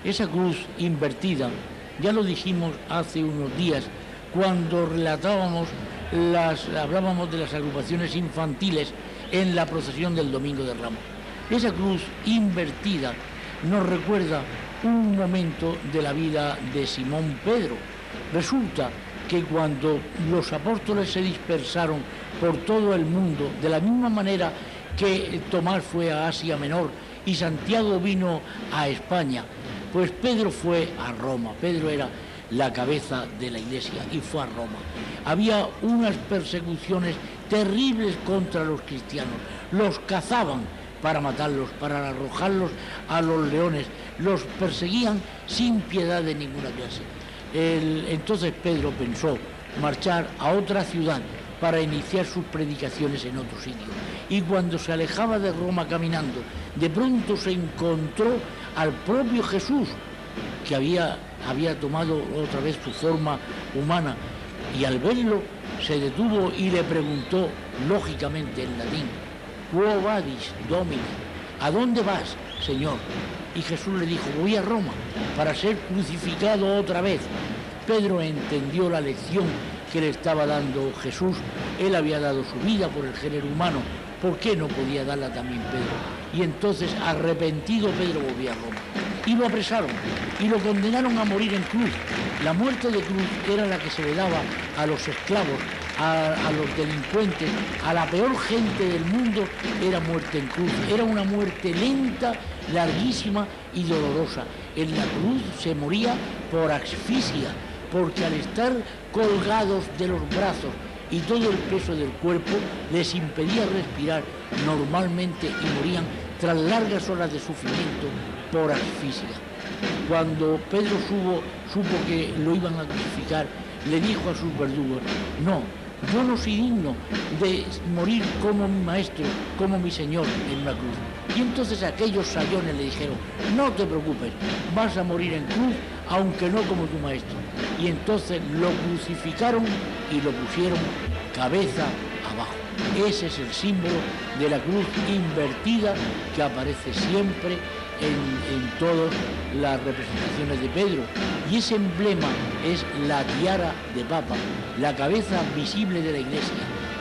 Esa cruz invertida, ya lo dijimos hace unos días, cuando hablábamos de las agrupaciones infantiles en la procesión del Domingo de Ramos. Esa cruz invertida nos recuerda un momento de la vida de Simón Pedro. Resulta que cuando los apóstoles se dispersaron por todo el mundo, de la misma manera que Tomás fue a Asia Menor y Santiago vino a España, pues Pedro fue a Roma. Pedro era la cabeza de la iglesia y fue a Roma. Había unas persecuciones terribles contra los cristianos. Los cazaban para matarlos, para arrojarlos a los leones. Los perseguían sin piedad de ninguna clase. Entonces Pedro pensó marchar a otra ciudad para iniciar sus predicaciones en otro sitio. Y cuando se alejaba de Roma caminando, de pronto se encontró al propio Jesús, que había tomado otra vez su forma humana, y al verlo se detuvo y le preguntó, lógicamente en latín, «Quo vadis, Domine?» ¿A dónde vas, Señor? Y Jesús le dijo, voy a Roma para ser crucificado otra vez. Pedro entendió la lección que le estaba dando Jesús. Él había dado su vida por el género humano, ¿por qué no podía darla también Pedro? Y entonces, arrepentido, Pedro volvió a Roma. Y lo apresaron y lo condenaron a morir en cruz. La muerte de cruz era la que se le daba a los esclavos, a los delincuentes, a la peor gente del mundo, era muerte en cruz. Era una muerte lenta, larguísima y dolorosa. En la cruz se moría por asfixia, porque al estar colgados de los brazos y todo el peso del cuerpo les impedía respirar normalmente y morían tras largas horas de sufrimiento por asfixia. Cuando Pedro supo que lo iban a crucificar, le dijo a sus verdugos, no, yo no soy digno de morir como mi maestro, como mi Señor en una cruz. Y entonces aquellos sayones le dijeron, no te preocupes, vas a morir en cruz, aunque no como tu maestro. Y entonces lo crucificaron y lo pusieron cabeza abajo. Ese es el símbolo de la cruz invertida que aparece siempre en todas las representaciones de Pedro. Y ese emblema es la tiara de papa, la cabeza visible de la iglesia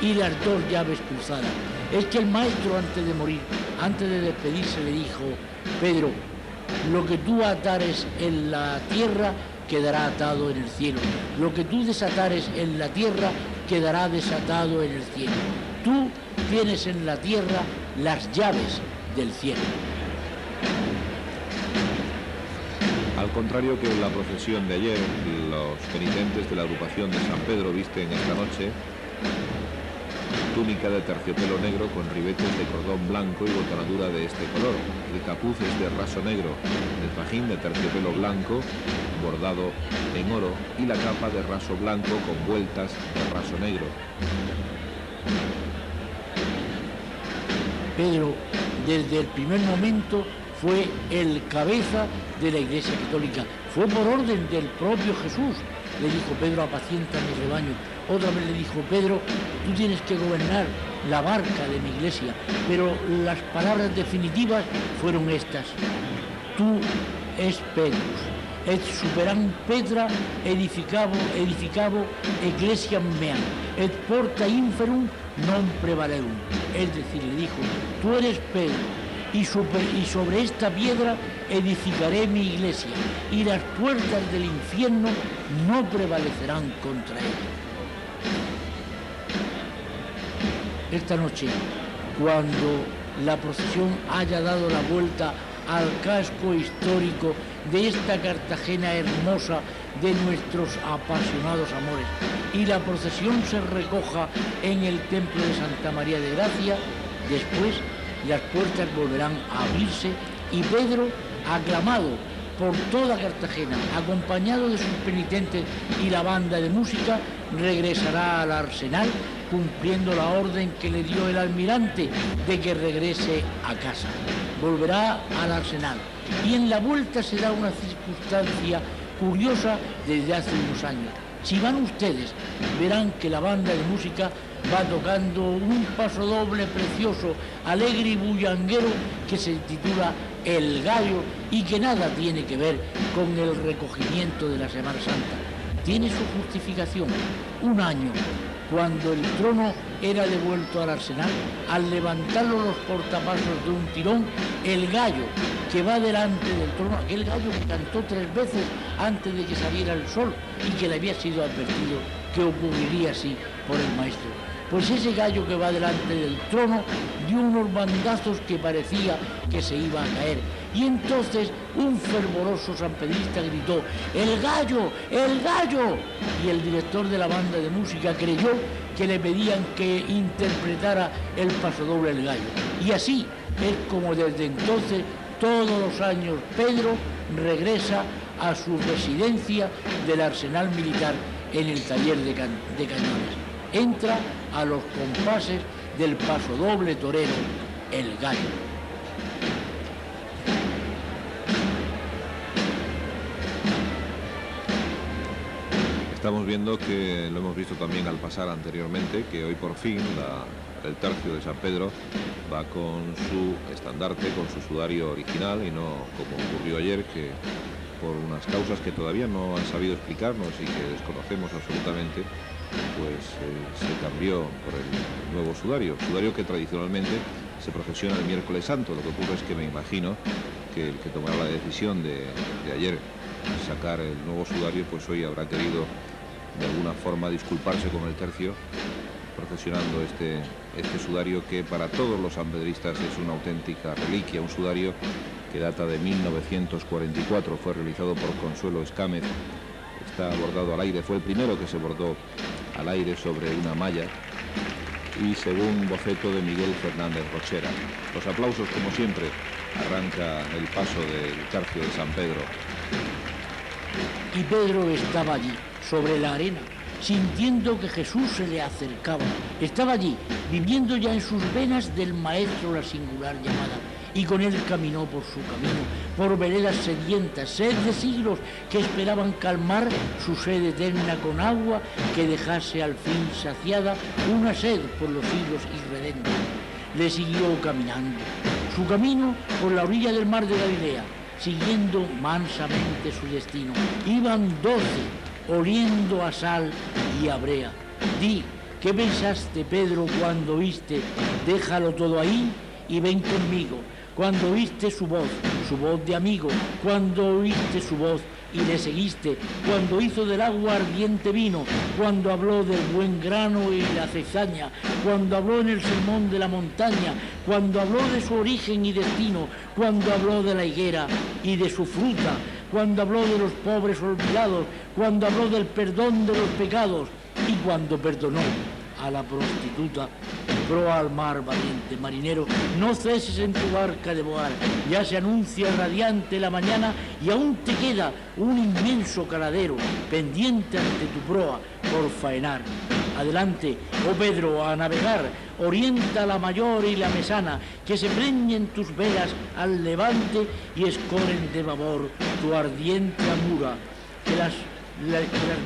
y las dos llaves cruzadas. Es que el maestro antes de morir, antes de despedirse, le dijo, Pedro, lo que tú atares en la tierra quedará atado en el cielo. Lo que tú desatares en la tierra quedará desatado en el cielo. Tú tienes en la tierra las llaves del cielo. Al contrario que en la procesión de ayer, los penitentes de la agrupación de San Pedro visten esta noche túnica de terciopelo negro con ribetes de cordón blanco y botonadura de este color. El capuz es de raso negro, el fajín de terciopelo blanco bordado en oro y la capa de raso blanco con vueltas de raso negro. Pedro, desde el primer momento, fue el cabeza de la Iglesia Católica. Fue por orden del propio Jesús. Le dijo, Pedro, apacienta mi rebaño. Otra vez le dijo, Pedro, tú tienes que gobernar la barca de mi iglesia. Pero las palabras definitivas fueron estas. Tú es Pedro, et superam Petra edificabo ecclesiam meam, et porta inferum non prevalerum. Es decir, le dijo, tú eres Pedro, y sobre esta piedra edificaré mi iglesia, y las puertas del infierno no prevalecerán contra ella. Esta noche, cuando la procesión haya dado la vuelta al casco histórico de esta Cartagena hermosa de nuestros apasionados amores, y la procesión se recoja en el templo de Santa María de Gracia, después las puertas volverán a abrirse y Pedro, aclamado por toda Cartagena, acompañado de sus penitentes y la banda de música, regresará al arsenal cumpliendo la orden que le dio el almirante de que regrese a casa. Volverá al arsenal y en la vuelta se da una circunstancia curiosa desde hace unos años. Si van ustedes, verán que la banda de música va tocando un pasodoble precioso, alegre y bullanguero que se titula el gallo, y que nada tiene que ver con el recogimiento de la Semana Santa. Tiene su justificación. Un año, cuando el trono era devuelto al arsenal, al levantarlo los portapasos de un tirón, el gallo que va delante del trono, aquel gallo que cantó 3 veces antes de que saliera el sol y que le había sido advertido que ocurriría así por el maestro, pues ese gallo que va delante del trono dio unos bandazos que parecía que se iba a caer. Y entonces un fervoroso sanpedrista gritó: ¡el gallo! ¡el gallo! Y el director de la banda de música creyó que le pedían que interpretara el pasodoble El Gallo. Y así es como desde entonces, todos los años, Pedro regresa a su residencia del arsenal militar en el taller de cañones. Entra a los compases del pasodoble torero El Gallo. Estamos viendo que lo hemos visto también al pasar anteriormente, que hoy por fin el tercio de San Pedro va con su estandarte, con su sudario original, y no como ocurrió ayer, que por unas causas que todavía no han sabido explicarnos y que desconocemos absolutamente, pues se cambió por el nuevo sudario que tradicionalmente se procesiona el miércoles santo. Lo que ocurre es que me imagino que el que tomara la decisión de ayer sacar el nuevo sudario, pues hoy habrá querido de alguna forma disculparse con el tercio, procesionando este sudario que para todos los sanpedristas es una auténtica reliquia, un sudario que data de 1944, fue realizado por Consuelo Escámez, está bordado al aire, fue el primero que se bordó al aire sobre una malla, y según boceto de Miguel Fernández Rochera. Los aplausos, como siempre, arranca el paso del tercio de San Pedro. Y Pedro estaba allí, sobre la arena, sintiendo que Jesús se le acercaba. Estaba allí, viviendo ya en sus venas del Maestro la singular llamada, y con él caminó por su camino, por veredas sedientas, sed de siglos que esperaban calmar su sed eterna con agua que dejase al fin saciada una sed por los siglos irredenta. Le siguió caminando, su camino por la orilla del mar de Galilea, siguiendo mansamente su destino. Iban 12, oliendo a sal y a brea. Di, ¿qué pensaste, Pedro, cuando oíste? Déjalo todo ahí y ven conmigo. Cuando oíste su voz de amigo, cuando oíste su voz y le seguiste, cuando hizo del agua ardiente vino, cuando habló del buen grano y la cizaña, cuando habló en el sermón de la montaña, cuando habló de su origen y destino, cuando habló de la higuera y de su fruta, cuando habló de los pobres olvidados, cuando habló del perdón de los pecados, y cuando perdonó a la prostituta, proa al mar valiente marinero, no ceses en tu barca de bogar, ya se anuncia radiante la mañana y aún te queda un inmenso caladero pendiente ante tu proa por faenar. Adelante, oh Pedro, a navegar, orienta la mayor y la mesana, que se preñen tus velas al levante y escoren de babor tu ardiente amura, que las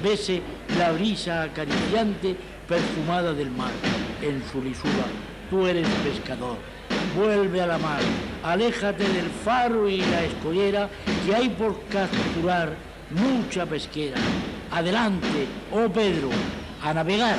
bese la brisa acariciante perfumada del mar en su lisura. Tú eres pescador, vuelve a la mar, aléjate del faro y la escollera, que hay por capturar mucha pesquera. Adelante, oh Pedro, a navegar.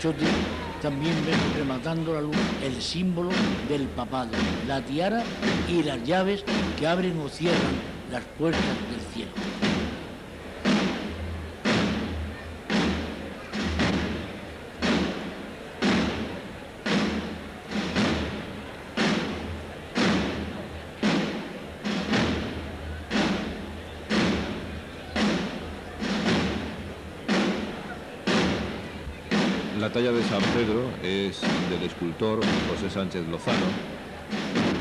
machote también vemos rematando la luz el símbolo del papado, la tiara y las llaves que abren o cierran las puertas del cielo. La talla de San Pedro es del escultor José Sánchez Lozano,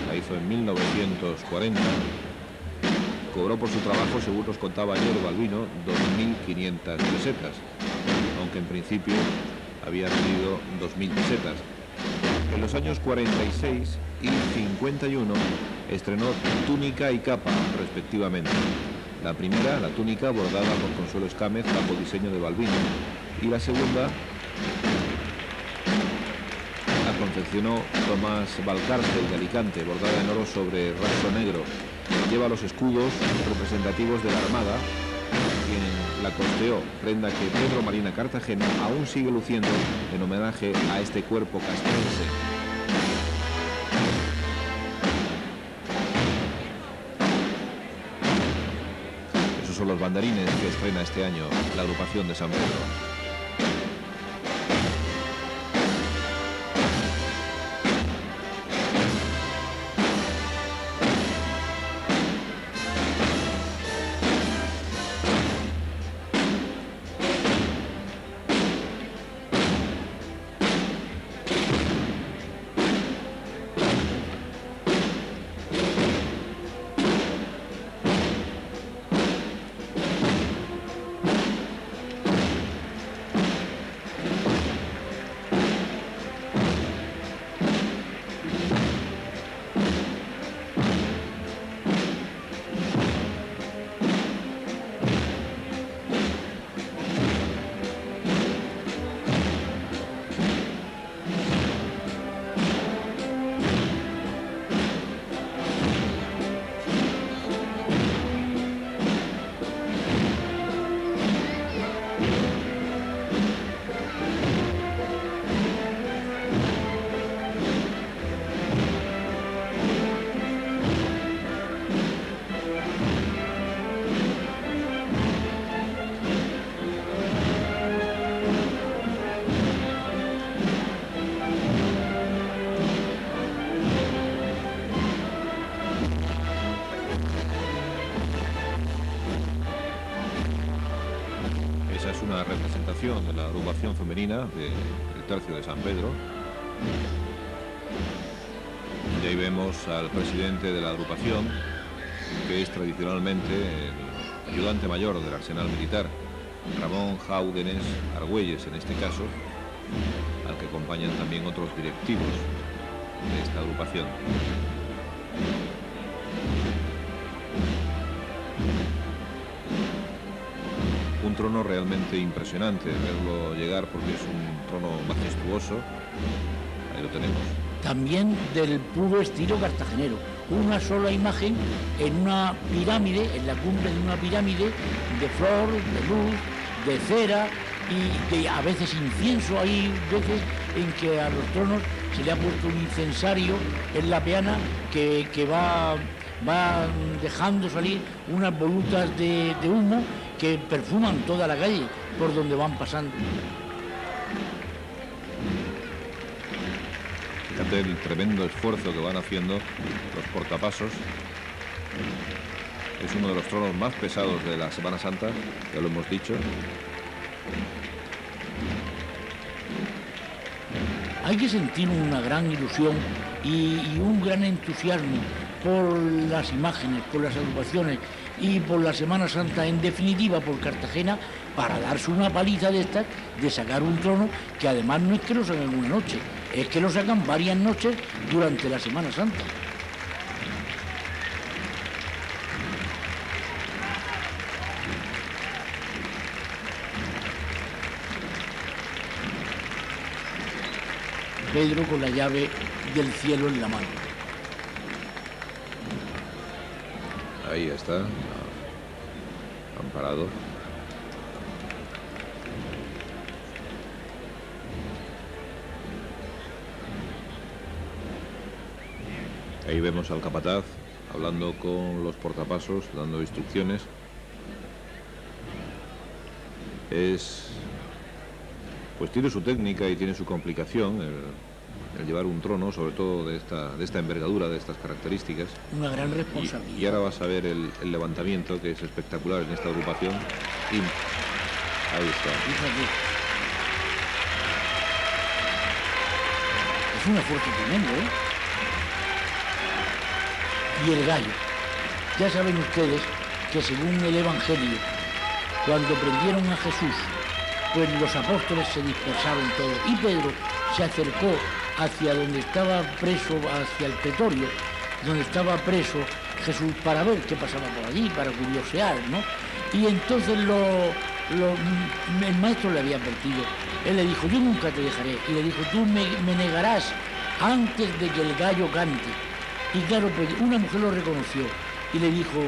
la hizo en 1940, cobró por su trabajo, según nos contaba ayer Balbino, 2.500 pesetas, aunque en principio había pedido 2.000 pesetas. En los años 46 y 51 estrenó túnica y capa, respectivamente. La primera, la túnica, bordada por Consuelo Escámez, bajo diseño de Balbino, y la segunda la confeccionó Tomás Valcárcel de Alicante, bordada en oro sobre raso negro. Lleva los escudos representativos de la Armada, quien la costeó, prenda que Pedro Marina Cartagena aún sigue luciendo en homenaje a este cuerpo castrense. Esos son los banderines que estrena este año la agrupación de San Pedro. Una representación de la agrupación femenina del tercio de San Pedro. Y ahí vemos al presidente de la agrupación, que es tradicionalmente el ayudante mayor del arsenal militar, Ramón Jáudenes Argüelles en este caso, al que acompañan también otros directivos de esta agrupación. Un trono realmente impresionante verlo llegar, porque es un trono majestuoso. Ahí lo tenemos. También del puro estilo cartagenero. Una sola imagen en una pirámide, en la cumbre de una pirámide, de flor, de luz, de cera y de a veces incienso. Hay veces en que a los tronos se le ha puesto un incensario en la peana que va dejando salir unas volutas de humo que perfuman toda la calle por donde van pasando. Fíjate el tremendo esfuerzo que van haciendo los portapasos. Es uno de los tronos más pesados de la Semana Santa, ya lo hemos dicho. Hay que sentir una gran ilusión y un gran entusiasmo por las imágenes, por las agrupaciones y por la Semana Santa, en definitiva por Cartagena, para darse una paliza de estas, de sacar un trono que además no es que lo sacan una noche, es que lo sacan varias noches durante la Semana Santa. Pedro con la llave del cielo en la mano. Ahí está, amparado. Ahí vemos al capataz hablando con los portapasos, dando instrucciones. Pues tiene su técnica y tiene su complicación el llevar un trono, sobre todo de esta envergadura, de estas características. Una gran responsabilidad. Y ahora vas a ver el levantamiento, que es espectacular en esta agrupación. Y ahí está. Fíjate. Es una fuerza tremenda, ¿eh? Y el gallo. Ya saben ustedes que según el Evangelio, cuando prendieron a Jesús, pues los apóstoles se dispersaron todos y Pedro se acercó hacia donde estaba preso, hacia el pretorio, donde estaba preso Jesús, para ver qué pasaba por allí, para curiosear, ¿no? Y entonces el maestro le había advertido. Él le dijo: yo nunca te dejaré. Y le dijo: tú me negarás antes de que el gallo cante. Y claro, pues una mujer lo reconoció y le dijo: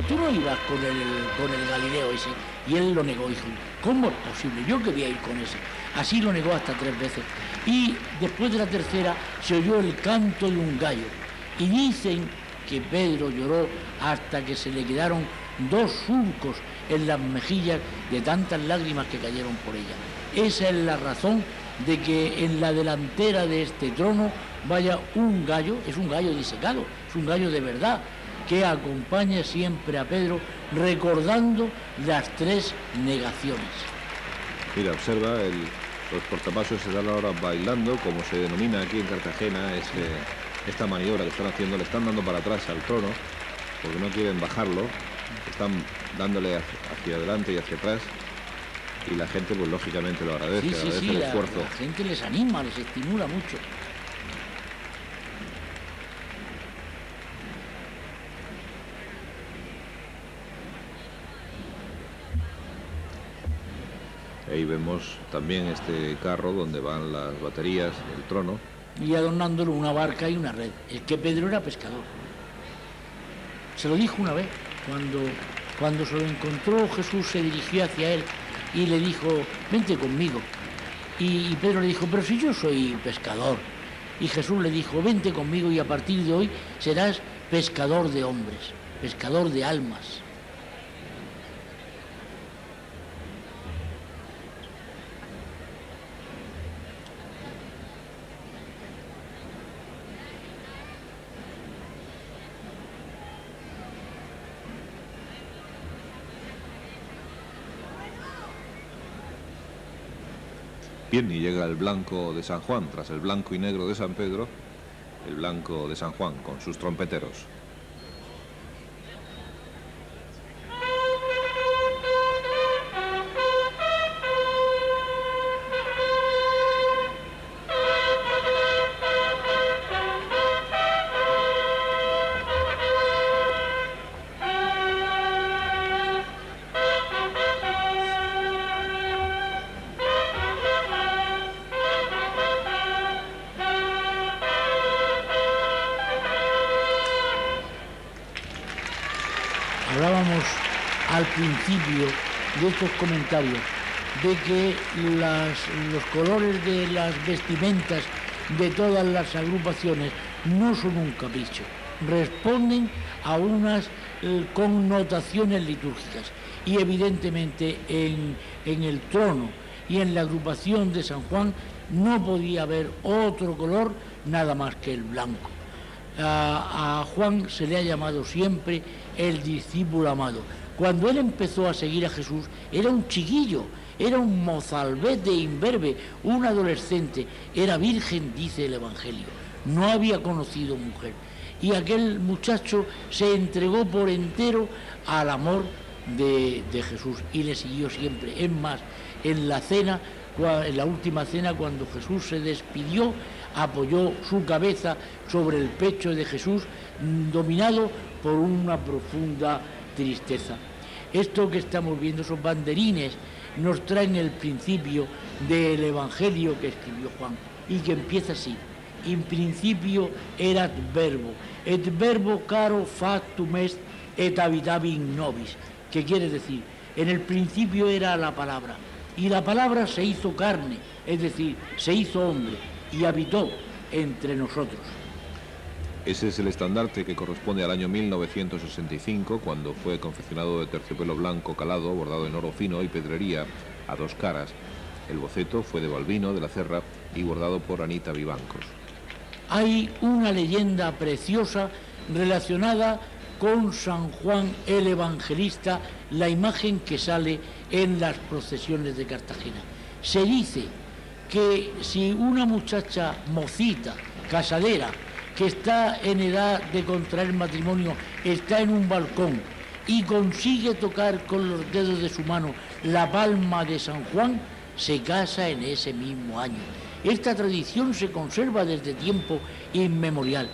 tú no ibas con el Galileo ese. Y él lo negó, dijo: ¿cómo es posible? Yo quería ir con ese. Así lo negó hasta 3 veces. Y después de la tercera se oyó el canto de un gallo. Y dicen que Pedro lloró hasta que se le quedaron 2 surcos en las mejillas de tantas lágrimas que cayeron por ella. Esa es la razón de que en la delantera de este trono vaya un gallo. Es un gallo disecado, es un gallo de verdad, que acompaña siempre a Pedro, recordando las 3 negaciones. Mira, observa, los portapasos se están ahora bailando, como se denomina aquí en Cartagena, esta maniobra que están haciendo. Le están dando para atrás al trono, porque no quieren bajarlo, están dándole hacia adelante y hacia atrás, y la gente pues lógicamente lo agradece, agradece el esfuerzo. La gente les anima, les estimula mucho. Ahí vemos también este carro donde van las baterías, el trono. Y adornándolo una barca y una red. Es que Pedro era pescador. Se lo dijo una vez, cuando se lo encontró, Jesús se dirigió hacia él y le dijo: vente conmigo. Y Pedro le dijo: pero si yo soy pescador. Y Jesús le dijo: vente conmigo y a partir de hoy serás pescador de hombres, pescador de almas. Bien, y llega el blanco de San Juan, tras el blanco y negro de San Pedro, el blanco de San Juan, con sus trompeteros. Hablábamos al principio de estos comentarios de que los colores de las vestimentas de todas las agrupaciones no son un capricho, responden a unas connotaciones litúrgicas. Y evidentemente en el trono y en la agrupación de San Juan no podía haber otro color nada más que el blanco. A Juan se le ha llamado siempre el discípulo amado. Cuando él empezó a seguir a Jesús era un chiquillo, era un mozalbete imberbe, un adolescente, era virgen, dice el Evangelio, no había conocido mujer. Y aquel muchacho se entregó por entero al amor de Jesús y le siguió siempre. Es más, en la cena, en la última cena, cuando Jesús se despidió, apoyó su cabeza sobre el pecho de Jesús, dominado por una profunda tristeza. Esto que estamos viendo, esos banderines, nos traen el principio del Evangelio que escribió Juan y que empieza así: in principio erat verbo, et verbo caro factum est, et habitavit nobis, que quiere decir, en el principio era la palabra, y la palabra se hizo carne, es decir, se hizo hombre, y habitó entre nosotros. Ese es el estandarte que corresponde al año 1965, cuando fue confeccionado de terciopelo blanco calado, bordado en oro fino y pedrería a 2 caras. El boceto fue de Balbino de la Cerra y bordado por Anita Vivancos. Hay una leyenda preciosa relacionada con San Juan el Evangelista, la imagen que sale en las procesiones de Cartagena. Se dice que si una muchacha mocita, casadera, que está en edad de contraer matrimonio, está en un balcón y consigue tocar con los dedos de su mano la palma de San Juan, se casa en ese mismo año. Esta tradición se conserva desde tiempo inmemorial.